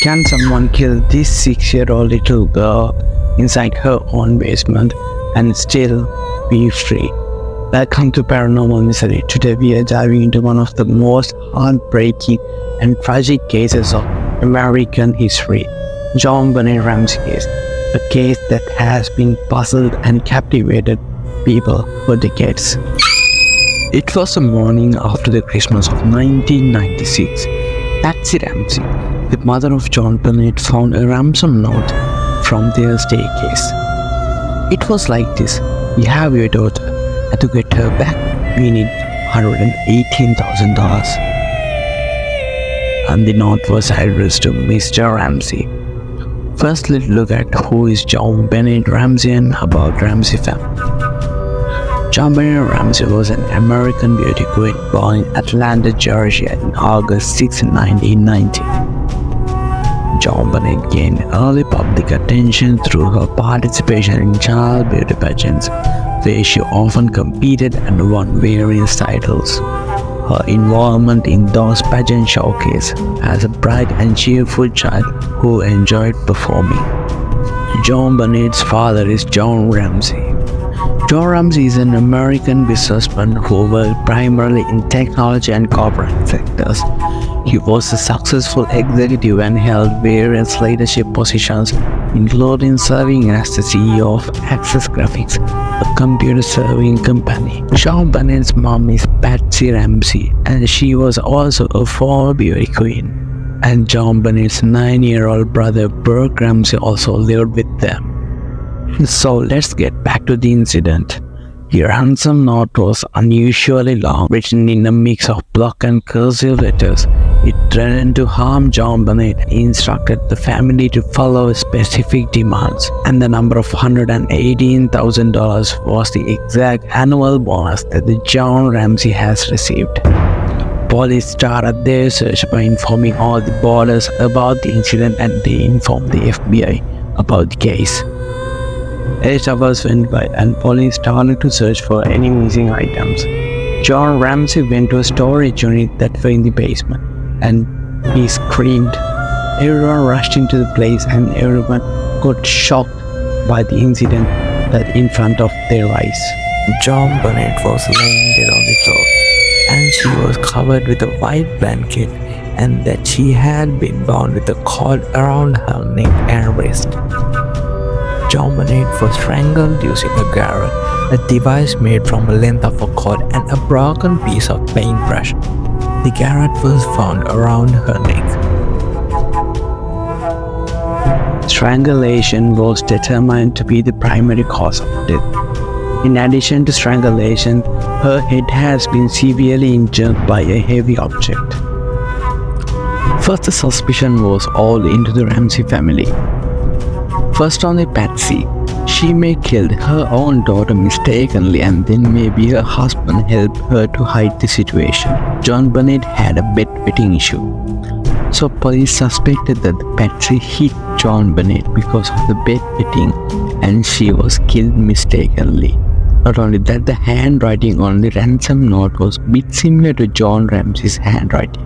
Can someone kill this 6-year-old little girl inside her own basement and still be free? Welcome to Paranormal Mystery. Today we are diving into one of the most heartbreaking and tragic cases of American history, JonBenét Ramsey case, a case that has been puzzled and captivated people for decades. It was the morning after the Christmas of 1996. Patsy Ramsey, the mother of JonBenét, found a ransom note from their staircase. It was like this: "We have your daughter, and to get her back, we need $118,000. And the note was addressed to Mr. Ramsey. First, let's look at who is JonBenét Ramsey and about Ramsey family. JonBenét Ramsey was an American beauty queen born in Atlanta, Georgia on August 6, 1990. JonBenét gained early public attention through her participation in child beauty pageants, where she often competed and won various titles. Her involvement in those pageants showcased as a bright and cheerful child who enjoyed performing. JonBenét's father is John Ramsey. John Ramsey is an American businessman who worked primarily in technology and corporate sectors. He was a successful executive and held various leadership positions, including serving as the CEO of Access Graphics, a computer serving company. JonBenét's mom is Patsy Ramsey, and she was also a former beauty queen. And JonBenét's 9-year-old brother Burke Ramsey also lived with them. So let's get back to the incident. The ransom note was unusually long, written in a mix of block and cursive letters. It threatened to harm JonBenét and instructed the family to follow specific demands, and the number of $118,000 was the exact annual bonus that the John Ramsey has received. Police started their search by informing all the boarders about the incident, and they informed the FBI about the case. 8 hours went by and police started to search for any missing items. John Ramsey went to a storage unit that was in the basement and he screamed. Everyone rushed into the place and everyone got shocked by the incident that in front of their eyes. JonBenét was laying dead on the floor and she was covered with a white blanket, and that she had been bound with a cord around her neck and wrist. JonBenét was strangled using a garrote, a device made from a length of a cord and a broken piece of paintbrush. The garrote was found around her neck. Strangulation was determined to be the primary cause of death. In addition to strangulation, her head has been severely injured by a heavy object. First, the suspicion was all into the Ramsey family. First on the Patsy. She may killed her own daughter mistakenly, and then maybe her husband helped her to hide the situation. JonBenét had a bedwetting issue. So police suspected that Patsy hit JonBenét because of the bedwetting and she was killed mistakenly. Not only that, the handwriting on the ransom note was a bit similar to John Ramsey's handwriting.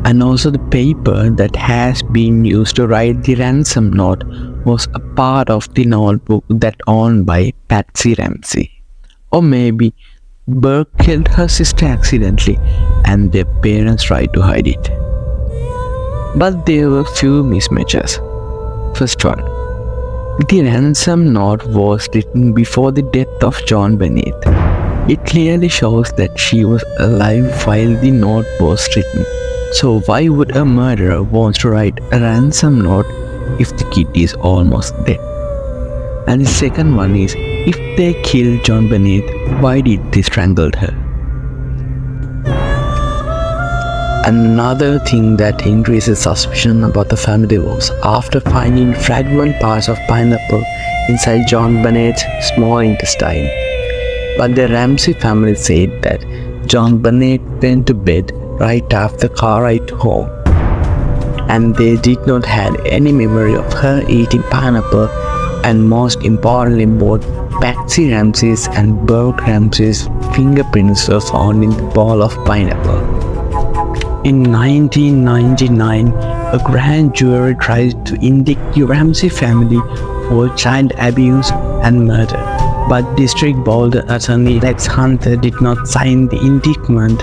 And also the paper that has been used to write the ransom note was a part of the notebook that owned by Patsy Ramsey. Or maybe Burke killed her sister accidentally and their parents tried to hide it. But there were few mismatches. First one, the ransom note was written before the death of JonBenét. It clearly shows that she was alive while the note was written. So why would a murderer want to write a ransom note if the kid is almost dead? And the second one is, if they killed JonBenét, why did they strangle her? Another thing that increases suspicion about the family was after finding fragment parts of pineapple inside JonBenét's small intestine. But the Ramsey family said that JonBenét went to bed right after the car ride home, and they did not have any memory of her eating pineapple, and most importantly, both Patsy Ramsey's and Burke Ramsey's fingerprints were found in the bowl of pineapple. In 1999, a grand jury tried to indict the Ramsey family for child abuse and murder, but District Boulder Attorney Lex Hunter did not sign the indictment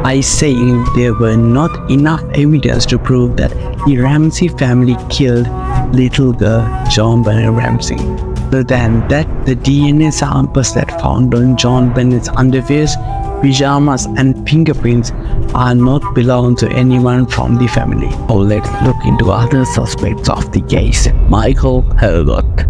by saying there were not enough evidence to prove that the Ramsey family killed little girl JonBenét Ramsey. Other than that, the DNA samples that found on JonBenét's underwears, pajamas and fingerprints are not belong to anyone from the family. So let's look into other suspects of the case. Michael Helgot.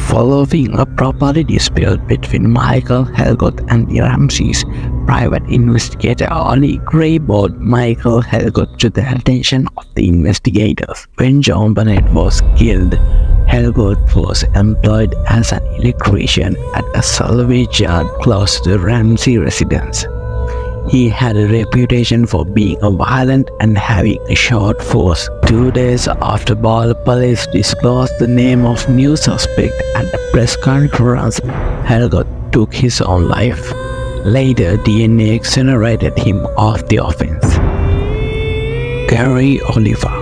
Following a property dispute between Michael Helgot and the Ramseys, private investigator Ollie Gray brought Michael Helgot to the attention of the investigators. When JonBenét was killed, Helgot was employed as an electrician at a salvage yard close to the Ramsey residence. He had a reputation for being violent and having a short fuse. 2 days after Boulder police disclosed the name of new suspect at a press conference, Helgot took his own life. Later, DNA exonerated him of the offense. Gary Oliver.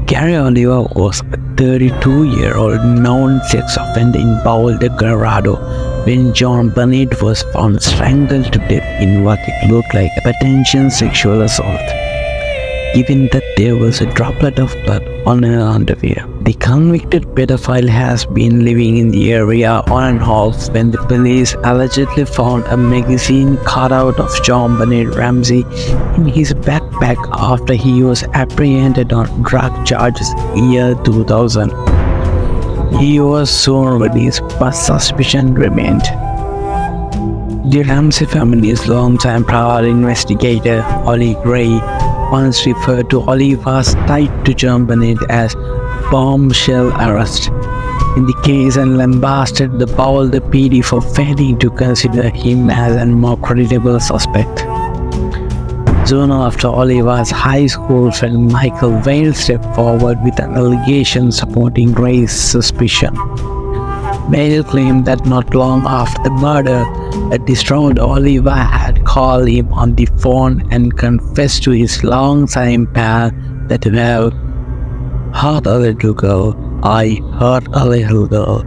Gary Oliver was a 32-year-old known sex offender in Boulder, Colorado, when JonBenét was found strangled to death in what it looked like a potential sexual assault. Given that there was a droplet of blood on her underwear, the convicted pedophile has been living in the area on and off when the police allegedly found a magazine cutout of JonBenét Ramsey in his backpack after he was apprehended on drug charges in year 2000. He was soon released, but suspicion remained. The Ramsey family's longtime private investigator, Ollie Gray, once referred to Oliver's tie to JonBenét as bombshell arrest in the case and lambasted the Boulder PD for failing to consider him as a more credible suspect. Soon after, Oliver's high school friend Michael Vale stepped forward with an allegation supporting Gray's suspicion. Vale claimed that not long after the murder, a distraught Oliver had called him on the phone and confessed to his longtime pal that, "Well, hurt a little girl, I hurt a little girl."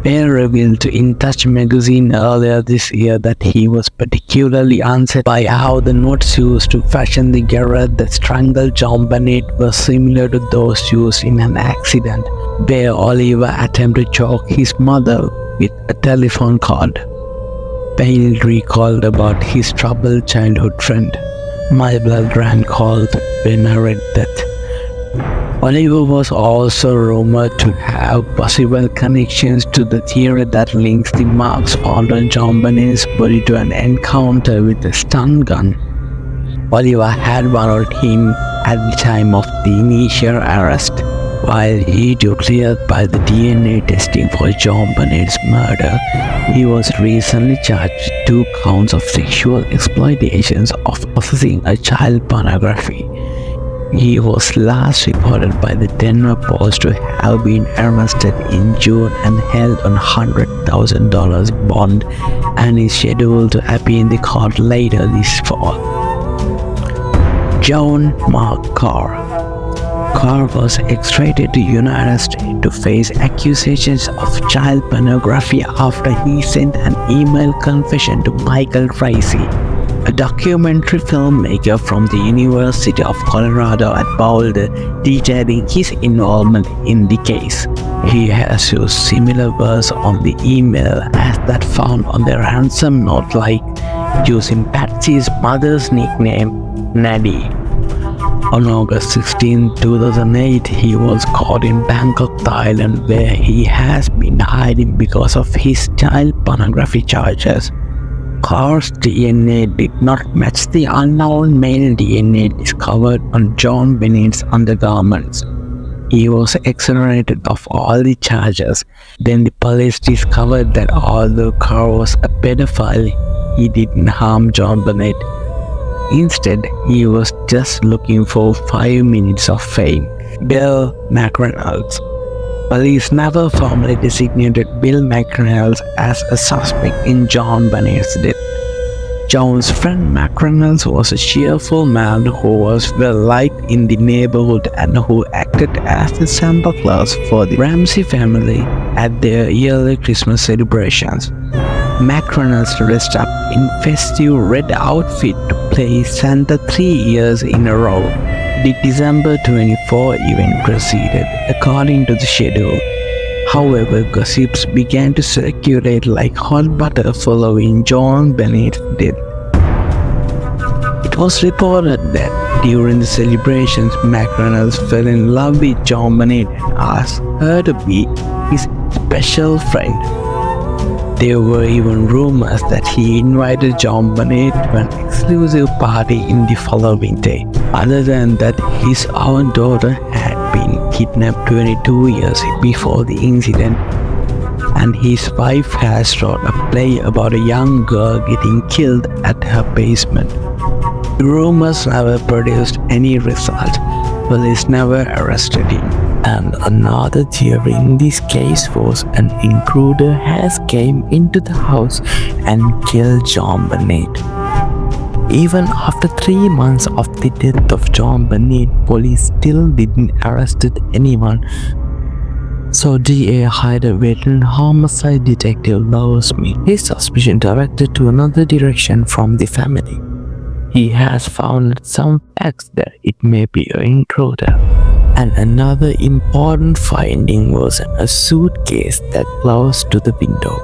Vale revealed to In Touch magazine earlier this year that he was particularly unsettled by how the notes used to fashion the garrote that strangled JonBenét were similar to those used in an accident where Oliver attempted to choke his mother with a telephone cord. Vale recalled about his troubled childhood friend. "My blood ran cold when I read that." Oliver was also rumored to have possible connections to the theory that links the marks found on JonBenét's body to an encounter with a stun gun. Oliver had borrowed him at the time of the initial arrest. While he was cleared by the DNA testing for JonBenét's murder, he was recently charged with 2 counts of sexual exploitation of possessing a child pornography. He was last reported by the Denver Post to have been arrested in June and held on $100,000 bond and is scheduled to appear in the court later this fall. John Mark Carr. Carr was extradited to the United States to face accusations of child pornography after he sent an email confession to Michael Tracy, a documentary filmmaker from the University of Colorado at Boulder, detailing his involvement in the case. He has used similar words on the email as that found on the ransom note, like using Patsy's mother's nickname, Nadie. On August 16, 2008, he was caught in Bangkok, Thailand, where he has been hiding because of his child pornography charges. Carr's DNA did not match the unknown male DNA discovered on JonBenét's undergarments. He was exonerated of all the charges. Then the police discovered that although Carr was a pedophile, he didn't harm JonBenét. Instead, he was just looking for 5 minutes of fame. Bill McReynolds. Police never formally designated Bill McReynolds as a suspect in JonBenét's death. John's friend McReynolds was a cheerful man who was well liked in the neighborhood and who acted as the Santa Claus for the Ramsey family at their yearly Christmas celebrations. McReynolds dressed up in festive red outfit to play Santa 3 years in a row. The December 24 event proceeded according to the schedule. However, gossips began to circulate like hot butter following JonBenét's death. It was reported that during the celebrations, McReynolds fell in love with JonBenét and asked her to be his special friend. There were even rumors that he invited JonBenét to an exclusive party in the following day. Other than that, his own daughter had been kidnapped 22 years before the incident, and his wife has wrote a play about a young girl getting killed at her basement. The rumors never produced any result. Police never arrested him. And another theory in this case was an intruder has came into the house and killed JonBenét. Even after 3 months of the death of JonBenét, police still didn't arrest anyone. So DA hired a veteran homicide detective Lawsmith. His suspicion directed to another direction from the family. He has found some facts that it may be an intruder. And another important finding was a suitcase that closed to the window.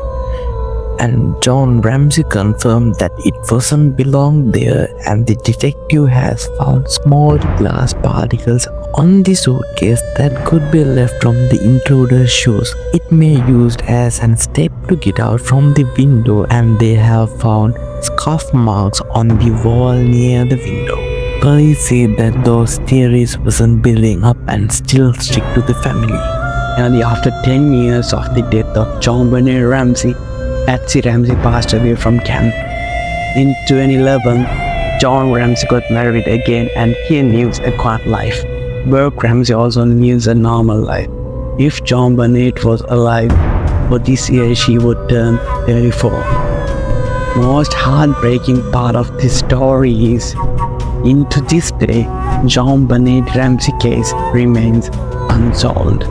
And John Ramsey confirmed that it wasn't belong there, and the detective has found small glass particles on the suitcase that could be left from the intruder's shoes. It may used as a step to get out from the window, and they have found scuff marks on the wall near the window. Police said that those theories wasn't building up and still stick to the family. Nearly after 10 years of the death of JonBenét Ramsey, Patsy Ramsey passed away from cancer. In 2011, John Ramsey got married again and he lives a quiet life. Burke Ramsey also lives a normal life. If JonBenét was alive, for this year she would turn 34. Most heartbreaking part of this story is, into this day, JonBenét Ramsey case remains unsolved.